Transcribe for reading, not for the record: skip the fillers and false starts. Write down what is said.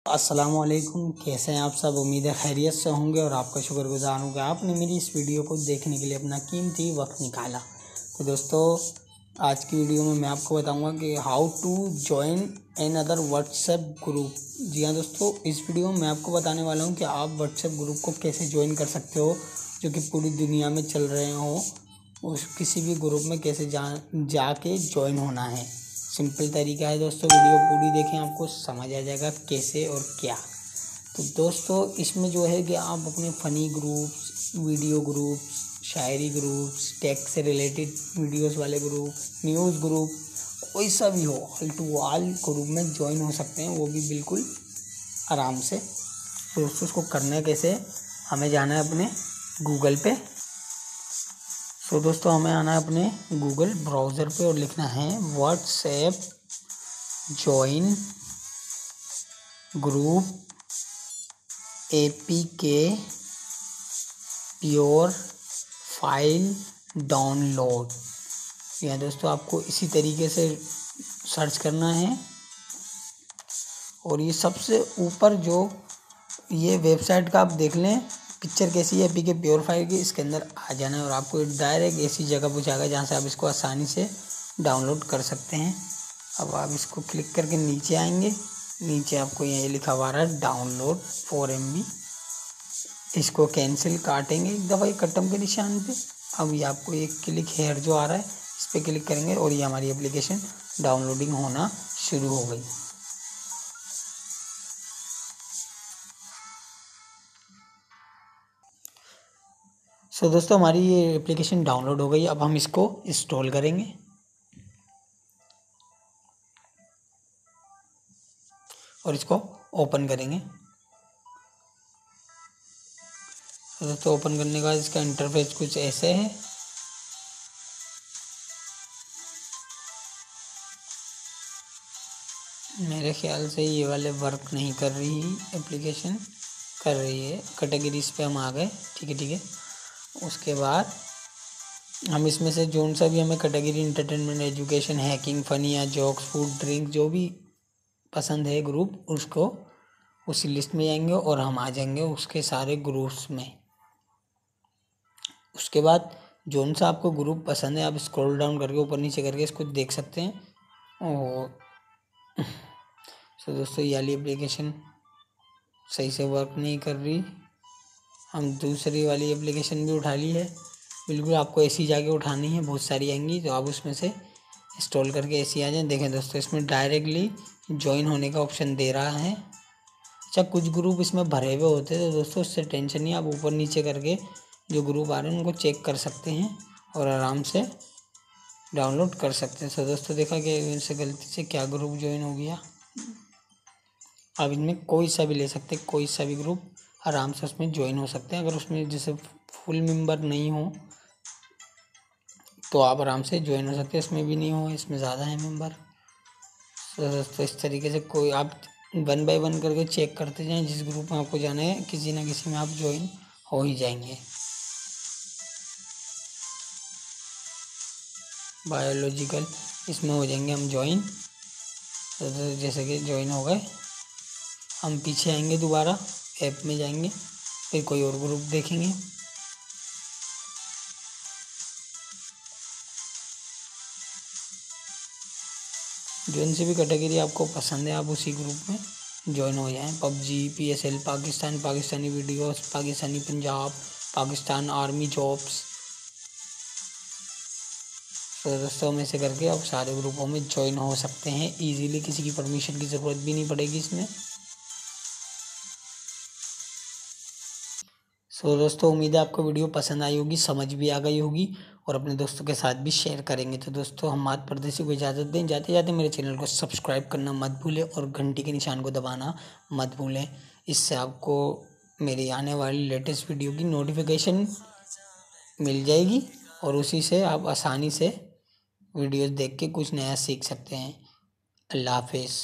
अस्सलामुअलैकुम। कैसे हैं आप सब? उम्मीद है खैरियत से होंगे और आपका शुक्रगुजार हूँ कि आपने मेरी इस वीडियो को देखने के लिए अपना कीमती वक्त निकाला। तो दोस्तों, आज की वीडियो में मैं आपको बताऊंगा कि how to join another WhatsApp group. जी हाँ दोस्तों, इस वीडियो में मैं आपको बताने वाला हूँ कि आप व्हाट्सएप ग्रुप को कैसे ज्वाइन कर सकते हो जो कि पूरी दुनिया में चल रहे हो। उस किसी भी ग्रुप में कैसे जाके ज्वाइन होना है। सिंपल तरीका है दोस्तों, वीडियो पूरी देखें, आपको समझ आ जाएगा कैसे और क्या। तो दोस्तों, इसमें जो है कि आप अपने फ़नी ग्रुप्स, वीडियो ग्रुप्स, शायरी ग्रुप्स, टेक से रिलेटेड वीडियोस वाले ग्रुप, न्यूज़ ग्रुप, कोई सा भी हो, ऑल टू ऑल ग्रुप में ज्वाइन हो सकते हैं, वो भी बिल्कुल आराम से। तो दोस्तों, उसको करना है कैसे? हमें जाना है अपने गूगल पे। तो दोस्तों, हमें आना है अपने गूगल ब्राउज़र पे और लिखना है WhatsApp join group APK pure file download. या दोस्तों, आपको इसी तरीके से सर्च करना है और ये सबसे ऊपर जो ये वेबसाइट का आप देख लें पिक्चर कैसी है APK प्योर फाइल की, इसके अंदर आ जाना है और आपको डायरेक्ट ऐसी जगह पहुंचाएगा जहां से आप इसको आसानी से डाउनलोड कर सकते हैं। अब आप इसको क्लिक करके नीचे आएंगे। नीचे आपको ये लिखा हुआ है डाउनलोड 4 MB। इसको कैंसिल काटेंगे एक दफ़ा ये कटम के निशान पे। अब ये आपको एक क्लिक हेयर जो आ रहा है इस पर क्लिक करेंगे और ये हमारी एप्लीकेशन डाउनलोडिंग होना शुरू हो गई। सो दोस्तों, हमारी ये एप्लीकेशन डाउनलोड हो गई। अब हम इसको इंस्टॉल करेंगे और इसको ओपन करेंगे। तो दोस्तों, ओपन करने के बाद इसका इंटरफेस कुछ ऐसे है। मेरे ख्याल से ये वाले वर्क नहीं कर रही एप्लीकेशन, कर रही है। कैटेगरीज पे हम आ गए। ठीक है। उसके बाद हम इसमें से जोन सा भी हमें category entertainment, education, hacking, funny या जोक्स, फूड, ड्रिंक जो भी पसंद है ग्रुप, उसको उसी लिस्ट में जाएंगे और हम आ जाएंगे उसके सारे ग्रुप्स में। उसके बाद जोन सा आपको ग्रुप पसंद है आप स्क्रॉल डाउन करके ऊपर नीचे करके इसको देख सकते हैं। और तो दोस्तों, ये वाली एप्लीकेशन सही से वर्क नहीं कर रही। हम दूसरी वाली एप्लीकेशन भी उठा ली है। बिल्कुल आपको ऐसी जाके उठानी है, बहुत सारी आएंगी तो आप उसमें से इंस्टॉल करके ऐसी आ जाए। देखें दोस्तों, इसमें डायरेक्टली ज्वाइन होने का ऑप्शन दे रहा है। अच्छा, कुछ ग्रुप इसमें भरे हुए होते हैं तो दोस्तों उससे टेंशन नहीं, आप ऊपर नीचे करके जो ग्रुप आ रहे हैं उनको चेक कर सकते हैं और आराम से डाउनलोड कर सकते हैं। तो दोस्तों, देखा कि इनसे गलती से क्या ग्रुप ज्वाइन हो गया। आप इनमें कोई सा भी ले सकते हैं, कोई सा भी ग्रुप आराम से उसमें ज्वाइन हो सकते हैं। अगर उसमें जैसे फुल मेंबर नहीं हो तो आप आराम से ज्वाइन हो सकते हैं। इसमें भी नहीं हो, इसमें ज़्यादा है मेंबर। तो दोस्तों, इस तरीके से कोई आप 1 बाय 1 करके चेक करते जाएं। जिस ग्रुप में आपको जाना है किसी ना किसी में आप ज्वाइन हो ही जाएंगे। बायोलॉजिकल, इसमें हो जाएंगे हम ज्वाइन। तो जैसे कि ज्वाइन हो गए, हम पीछे आएंगे, दोबारा ऐप में जाएंगे, फिर कोई और ग्रुप देखेंगे। जो सी भी कैटेगरी आपको पसंद है आप उसी ग्रुप में ज्वाइन हो जाएं। PUBG, PSL, Pakistan, Pakistani videos, Pakistani Punjab, Pakistan army jobs, तो दोस्तों में से करके आप सारे ग्रुपों में ज्वाइन हो सकते हैं इजीली। किसी की परमिशन की ज़रूरत भी नहीं पड़ेगी इसमें। सो दोस्तों, उम्मीद है आपको वीडियो पसंद आई होगी, समझ भी आ गई होगी और अपने दोस्तों के साथ भी शेयर करेंगे। तो दोस्तों, हम मात परदेसी को इजाज़त दें। जाते जाते मेरे चैनल को सब्सक्राइब करना मत भूलें और घंटी के निशान को दबाना मत भूलें। इससे आपको मेरी आने वाली लेटेस्ट वीडियो की नोटिफिकेशन मिल जाएगी और उसी से आप आसानी से वीडियोस देख के कुछ नया सीख सकते हैं। अल्लाह हाफिज़।